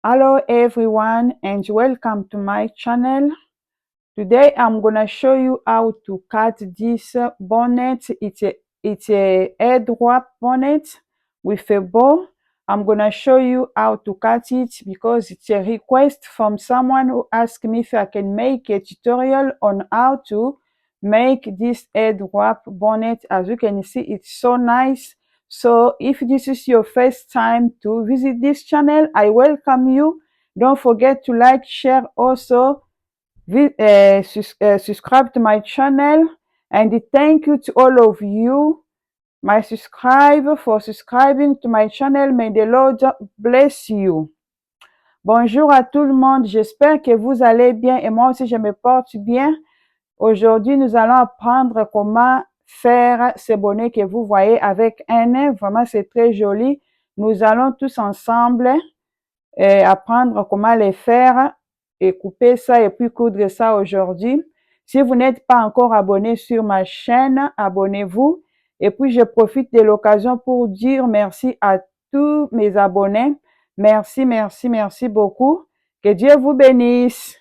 Hello everyone and welcome to my channel. Today I'm gonna show you how to cut this bonnet. It's a head wrap bonnet with a bow. I'm gonna show you how to cut it because it's a request from someone who asked me if I can make a tutorial on how to make this head wrap bonnet. As you can see, it's so nice. So if this is your first time to visit this channel, I welcome you. Don't forget to like, share, also subscribe to my channel, and thank you to all of you, my subscribers, for subscribing to my channel. May the Lord bless you. Bonjour à tout le monde, j'espère que vous allez bien et moi aussi je me porte bien. Aujourd'hui, nous allons apprendre comment faire ces bonnets que vous voyez avec un nez. Vraiment, c'est très joli. Nous allons tous ensemble apprendre comment les faire et couper ça et puis coudre ça aujourd'hui. Si vous n'êtes pas encore abonné sur ma chaîne, abonnez-vous. Et puis, je profite de l'occasion pour dire merci à tous mes abonnés. Merci, merci, merci beaucoup. Que Dieu vous bénisse.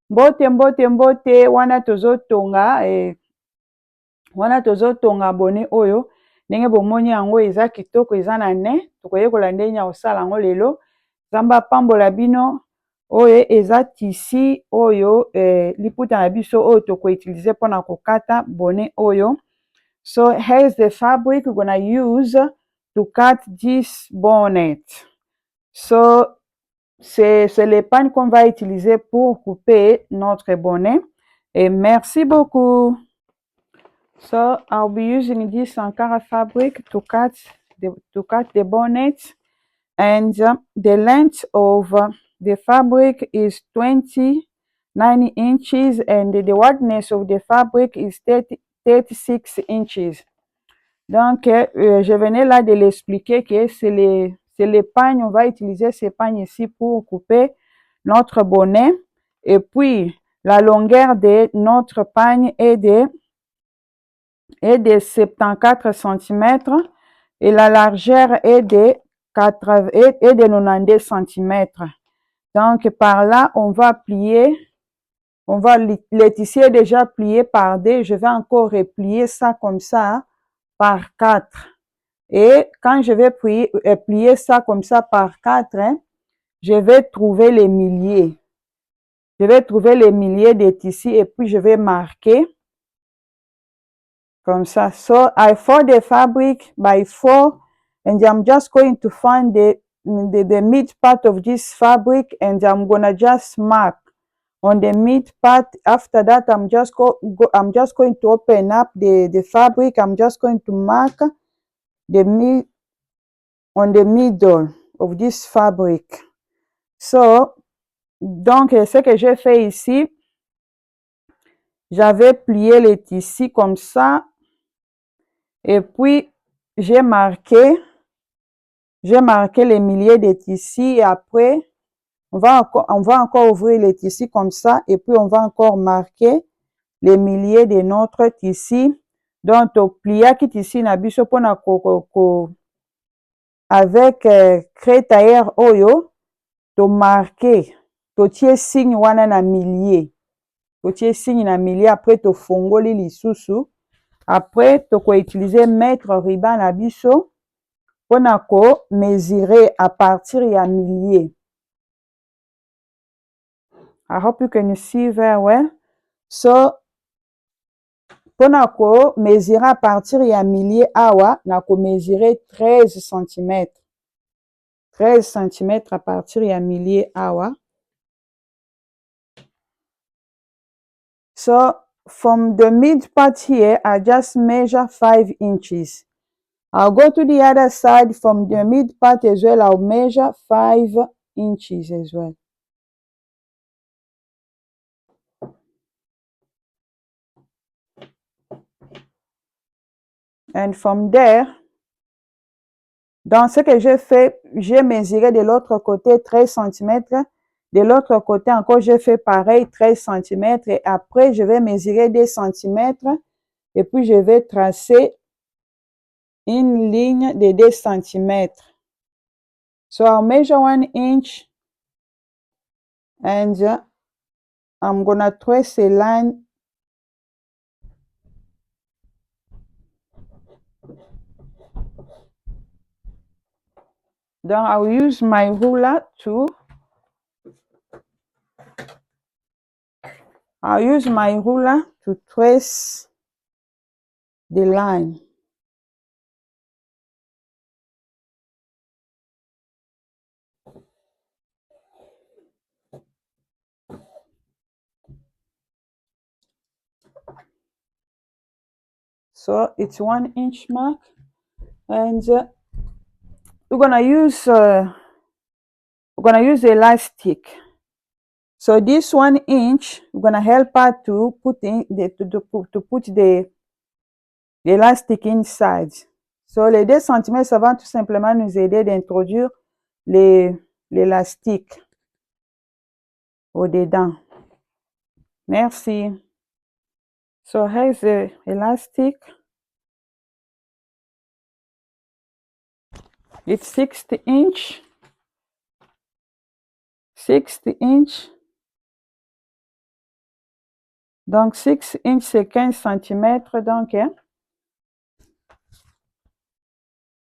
Mbote, mbote, mbote, wana tozotonga, wana tozotonga abonné oyo. Ndenge bomoni yango eza kitoko, eza na ne. Tokoyekola ndenge ya kosala yango lelo. Zamba pambola bino oyo eza tisi oyo liputa na biso oyo tokoutilize mpona kokata bonnet oyo. So here's the fabric we're gonna use to cut this bonnet. So c'est l'épagne qu'on va utiliser pour couper notre bonnet. Et merci beaucoup. So I'll be using this Ankara fabric to cut the bonnet. And the length of the fabric is 29 inches and the wideness of the fabric is 36 inches. Donc, je venais là de l'expliquer que c'est les pagnes, on va utiliser ces pagnes ici pour couper notre bonnet. Et puis, la longueur de notre pagne est de 74 cm et la largeur est de 90 cm. Donc, par là, on va plier. Le tissu est déjà plié par deux. Je vais encore replier ça comme ça par 4. Et quand je vais plier ça comme ça par 4, je vais trouver les milliers. Je vais trouver les milliers de tissus et puis je vais marquer comme ça. So, I fold the fabric by 4. And I'm just going to find the mid part of this fabric and I'm gonna just mark on the mid part. After that, I'm just going to open up the fabric. I'm just going to mark on the middle of this fabric. So, donc, ce que j'ai fait ici, j'avais plié les tissus comme ça et puis j'ai marqué les milliers de tissus et après, on va encore ouvrir les tissus comme ça et puis on va encore marquer les milliers de notre tissu. Donc, to plia ki tissu na biso pona avec crétailleur oyo, to marquer, to tie signe wana na millier. To tie signe na millier, après to fongoli lisusu. Après, to ko utiliser mètre ruban na biso. On a mesurer à partir de milliers. I hope you can see very well. So, on a mesurer à partir de milliers awa, na mesurer 13 cm. 13 cm à partir de milliers awa. So, from the mid part here, I just measure 5 inches. I'll go to the other side from the mid part as well. I'll measure 5 inches as well. And from there, dans ce que j'ai fait, j'ai mesuré de l'autre côté 13 cm. De l'autre côté encore, j'ai fait pareil, 13 cm. Et après, je vais mesurer 2 cm. Et puis, je vais tracer une ligne de 2 cm. So, I'll measure 1 inch and I'm gonna trace a line then I'll use my ruler to trace the line. So it's 1 inch mark, and we're gonna use elastic. So this 1 inch, we're gonna help her to put in to put the l'élastique inside. So les 2 cm, ça va tout simplement nous aider d'introduire l'élastique au-dedans. Merci. So here's the elastic. It's 60 inch. 60 inch. Donc 6 inch c'est 15 cm donc hein?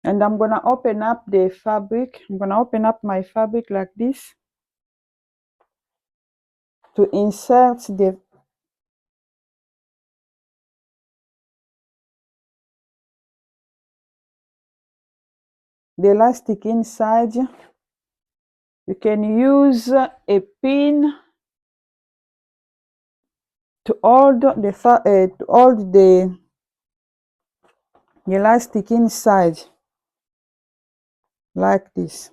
And I'm gonna open up the fabric. I'm gonna open up my fabric like this to insert the elastic inside. You can use a pin to hold the elastic inside like this.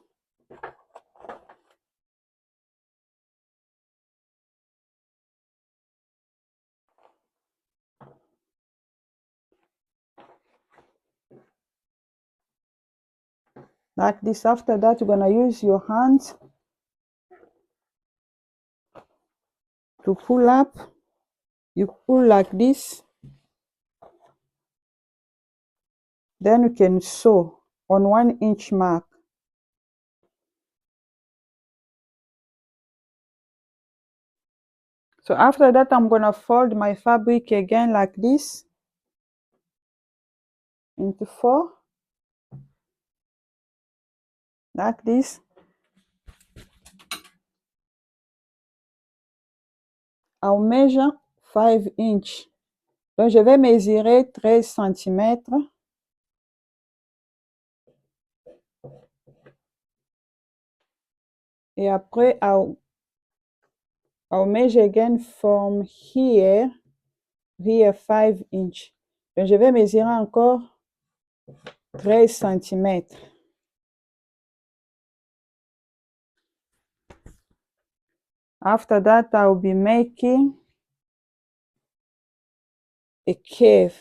Like this. After that, you're gonna use your hands to pull up. You pull like this. Then you can sew on 1 inch mark. So after that, I'm gonna fold my fabric again like this into 4, like this. I'll measure 5 inch. Donc je vais mesurer 13 cm. Et après, I'll measure again from here 5 inch. Donc je vais mesurer encore 13 cm. After that, I'll be making a curve.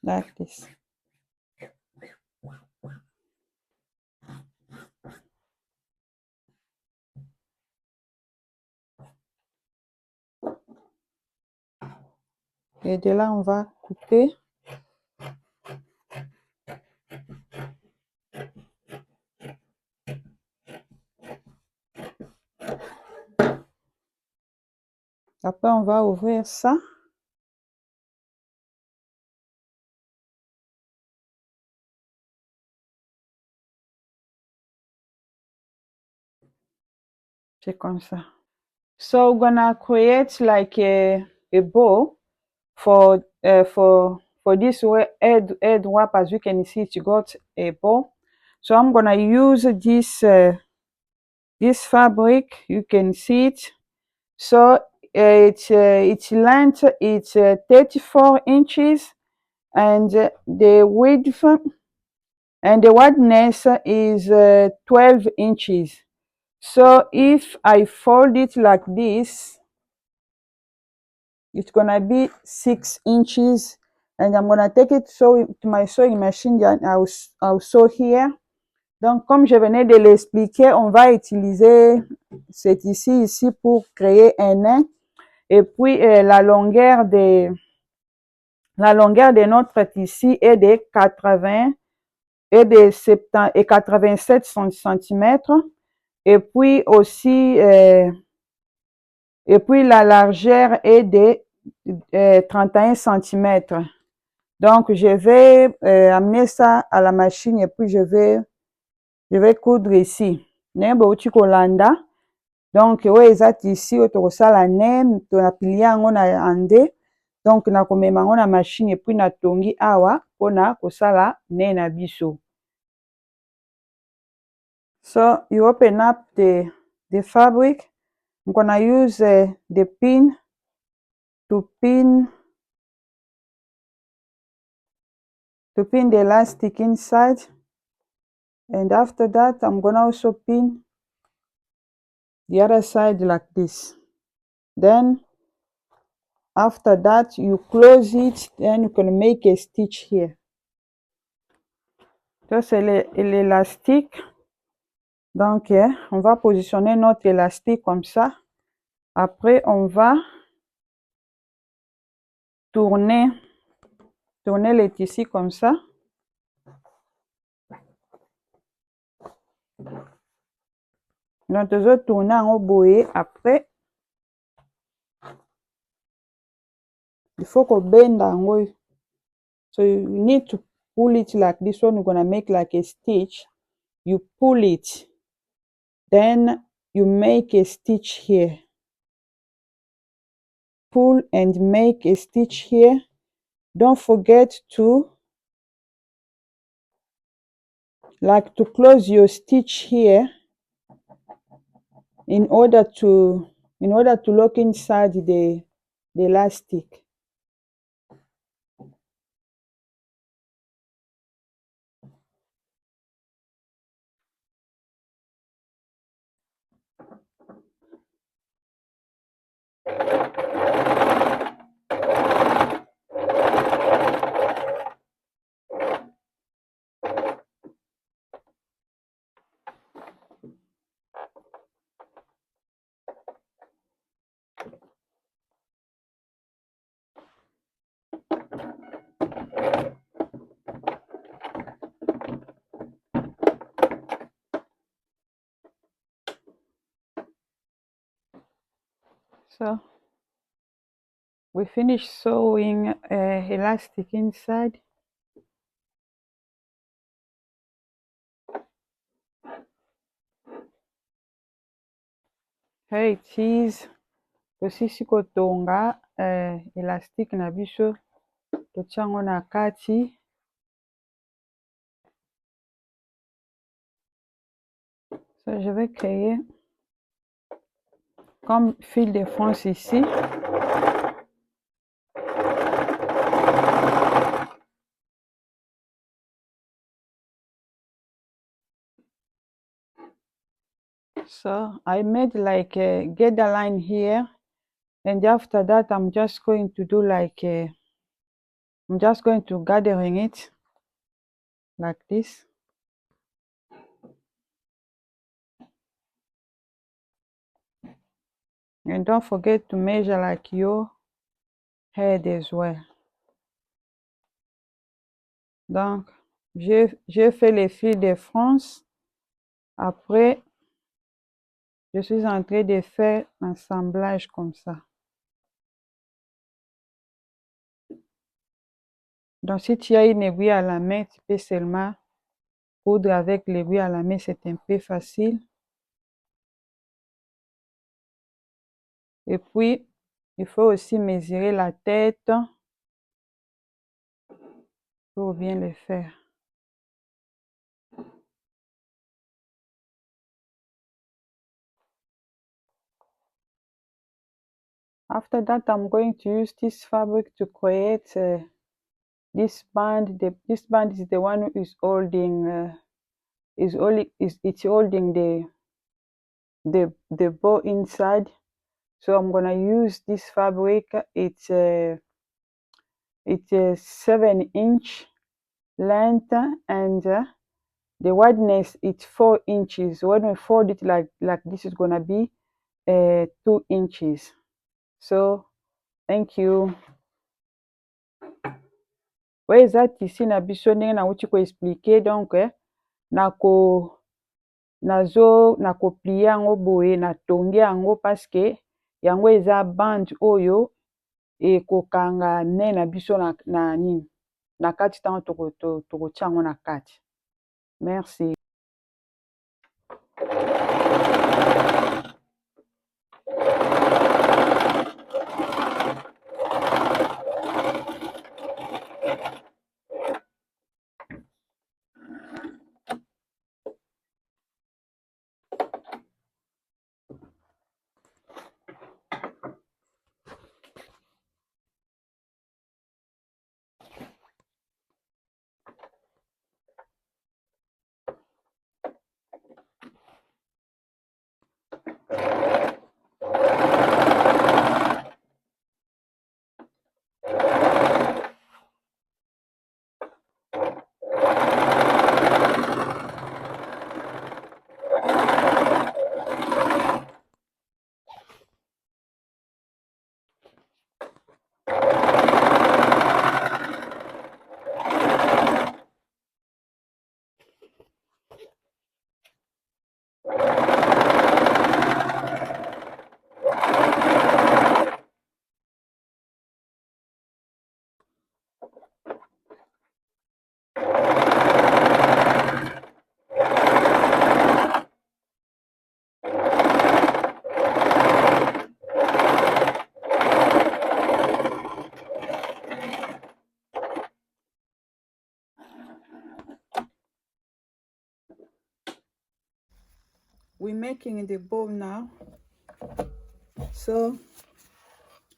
Like this. Et de là, on va couper. Après, on va ouvrir ça. C'est comme ça. So we're gonna create like a bow for this head wrap. As you can see, it got a bow. So I'm gonna use this fabric. You can see it. So its length is 34 inches, and the width and the wideness is 12 inches. So if I fold it like this, it's gonna be 6 inches, and I'm gonna take it to my sewing machine and I'll sew here. Donc, comme je venais de l'expliquer, on va utiliser cet ici pour créer un nœud. Et puis la longueur de notre tissu est de 80 et de 70 et 87 centimètres. Et puis aussi et puis la largeur est de 31 centimètres. Donc je vais amener ça à la machine et puis je vais coudre ici. Nembo uti kolanda. Donc oyo eza tissu oyo tokosala ne toplie yango na ande. Donc nakomema yango na machine et puis natongi awa mpona kosala ne na biso. So you open up the fabric. I'm gonna use the pin to pin the elastic inside, and after that I'm gonna also pin the other side like this. Then after that you close it, then you can make a stitch here. Ça c'est l'élastique. Donc on va positionner notre élastique comme ça. Après on va tourner le tissu comme ça. Donc je tourner en boye. Après il faut qu'on bend yango. So you need to pull it like this one. We're gonna make like a stitch. You pull it, then you make a stitch here. Pull and make a stitch here. Don't forget to close your stitch here in order to lock inside the elastic. So we finish sewing elastic inside. Here it is. Tosisi kotonga elastique na biso totiango na kati. So je vais créer comme fil de France ici. So I made like a gather line here, and after that I'm just going to do like I'm just going to gathering it like this. And don't forget to measure like your head as well. Donc j'ai fait les fils de France. Après je suis en train de faire un assemblage comme ça. Donc si tu as une aiguille à la main, tu peux seulement coudre avec l'aiguille à la main, c'est un peu facile. Et puis il faut aussi mesurer la tête pour bien le faire. After that, I'm going to use this fabric to create this band. This band is the one who is holding it's holding the bow inside. So I'm gonna use this fabric. It's a 7-inch length, and the wideness is 4 inches. When we fold it like this, it's gonna be 2 inches. So thank you. Oyo eza tisi na biso ndenge nauti koexplike donc nakoplie yango boye natongi yango parceke yango eza bande oyo ekokanga ne na biso na nini na kati ntango tokotia yango na kati. Merci. We're making the bow now. So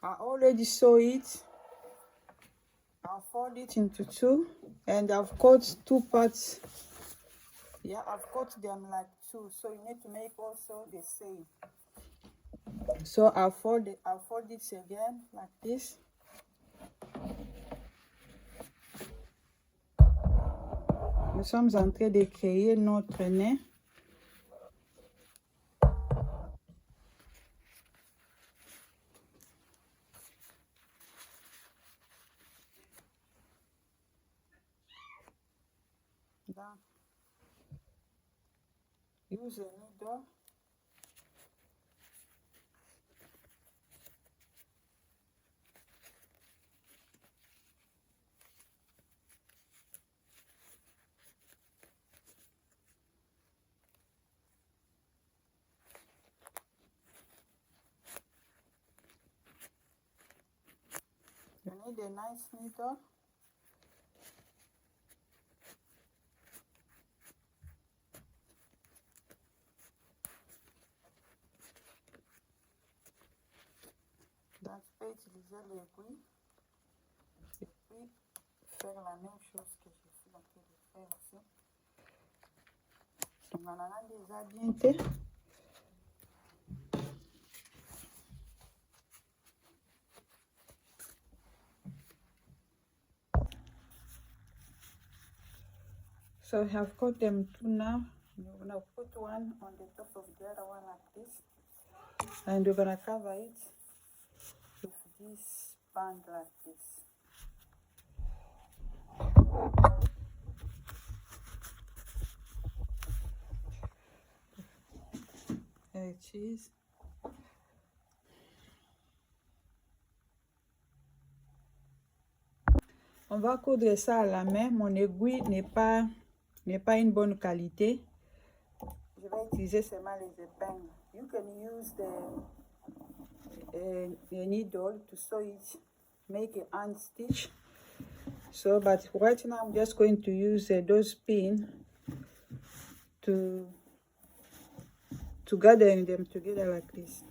I already sew it. I'll fold it into two, and I've cut two parts. Yeah, I've cut them like two, so you need to make also the same. So I'll fold it again like this. Nous sommes en train de créer notre nez. Use a needle. You need a nice needle. Donc, je peux utiliser l'aiguille et puis faire la même chose que je suis en train de faire ici. Donc, on en a déjà bien fait. So I have cut them two now. We're gonna put one on the top of the other one like this, and we're gonna cover it with this band like this. There it is. On va coudre ça à la main. Mon aiguille n'est pas une bonne qualité. Je vais utiliser seulement les épingles. You can use the needle to sew it, make a hand stitch. So, but right now I'm just going to use those pins to gather them together like this.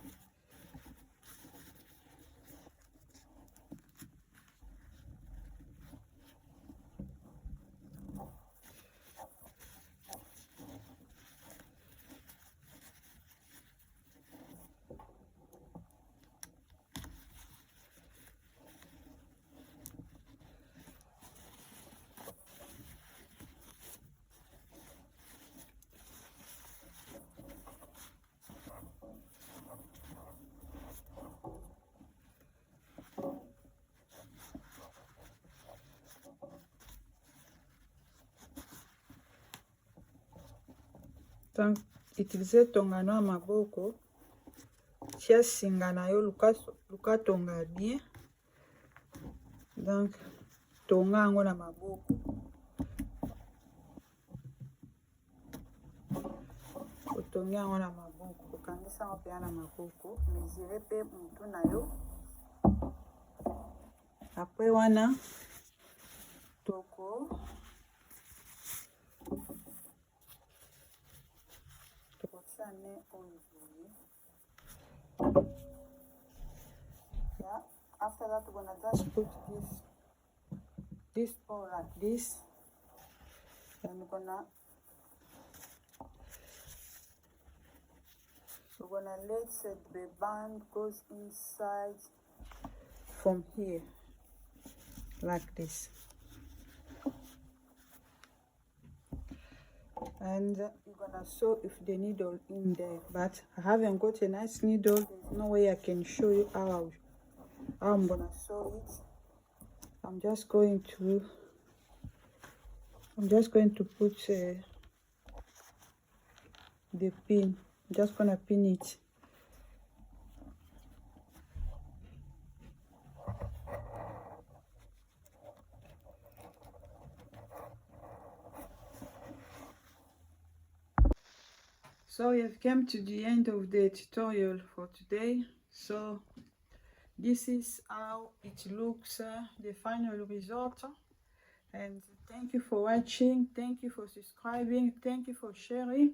Donc, utiliser tongano à maboko. Tia singa na yo luka tonga bien. Donc, tonga yango na maboko. Otonga yango na maboko. Okangisa yango pena na maboko. Mesure pe mutu na yo. Après wana toko sane oyo. Yeah. After that, we're gonna just put this all like this. And we're gonna let the band goes inside from here like this. And you're gonna sew with the needle in there, but I haven't got a nice needle. There's no way I can show you how I'm gonna sew it. I'm just going to put the pin. I'm just gonna pin it. So we have come to the end of the tutorial for today. So this is how it looks, the final result. And thank you for watching, thank you for subscribing, thank you for sharing.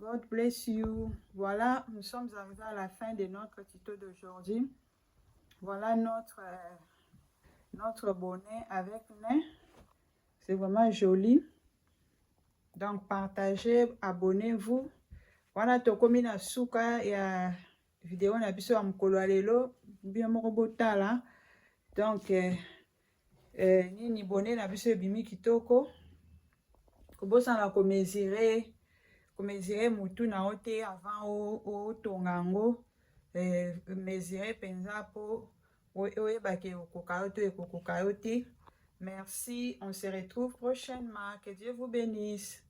God bless you. Voilà, nous sommes arrivés à la fin de notre tuto d'aujourd'hui. Voilà notre bonnet avec nez. C'est vraiment joli. Donc partagez, abonnez-vous. Wana tokomi na suka ya video na biso ya mokolo lelo bien moko botala. Donc nini bonnet na biso ebimi kitoko. Kobosana ko mesurer mutu na ote avant o tongango. Mesurer penza po oyebake okoka yo te. Merci, on se retrouve prochainement. Que Dieu vous bénisse.